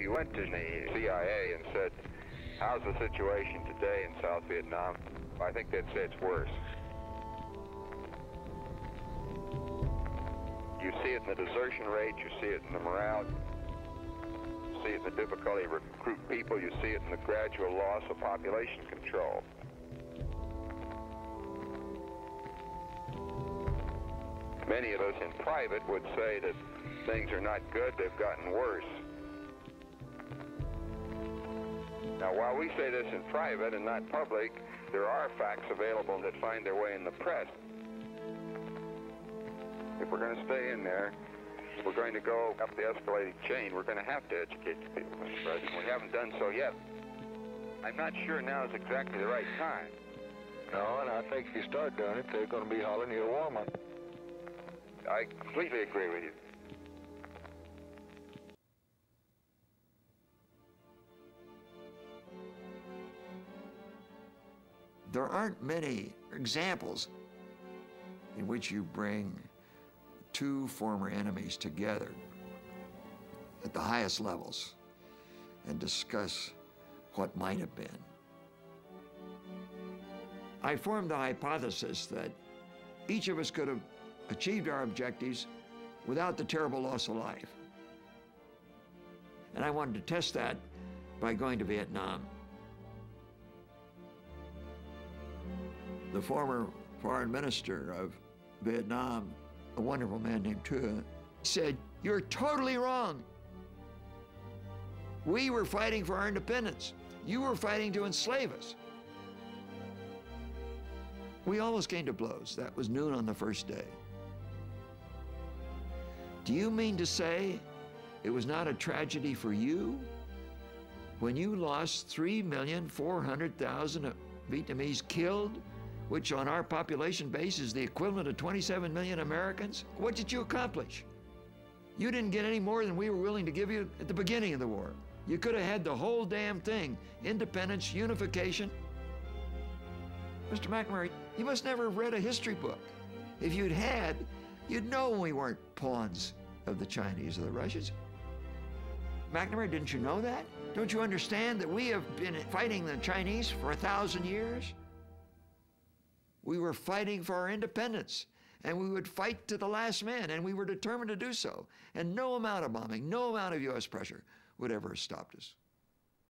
you went to the CIA and said, how's the situation today in South Vietnam, I think they'd say it's worse. You see it in the desertion rate, you see it in the morale, you see it in the difficulty to recruit people, you see it in the gradual loss of population control. Many of us in private would say that things are not good, they've gotten worse. Now, while we say this in private and not public, there are facts available that find their way in the press. If we're going to stay in there, we're going to go up the escalating chain, we're going to have to educate the people, Mr. President. We haven't done so yet. I'm not sure now is exactly the right time. No, and I think if you start doing it, they're going to be hollering you a warm-up. I completely agree with you. There aren't many examples in which you bring two former enemies together at the highest levels and discuss what might have been. I formed the hypothesis that each of us could have achieved our objectives without the terrible loss of life. And I wanted to test that by going to Vietnam. The former foreign minister of Vietnam, a wonderful man named Thua, said, "You're totally wrong. We were fighting for our independence. You were fighting to enslave us." We almost came to blows. That was noon on the first day. Do you mean to say it was not a tragedy for you when you lost 3,400,000 Vietnamese killed, which on our population base is the equivalent of 27 million Americans? What did you accomplish? You didn't get any more than we were willing to give you at the beginning of the war. You could have had the whole damn thing, independence, unification. Mr. McNamara, you must never have read a history book. If you'd had, you'd know we weren't pawns of the Chinese or the Russians. McNamara, didn't you know that? Don't you understand that we have been fighting the Chinese for 1,000 years? We were fighting for our independence, and we would fight to the last man, and we were determined to do so. And no amount of bombing, no amount of U.S. pressure would ever have stopped us.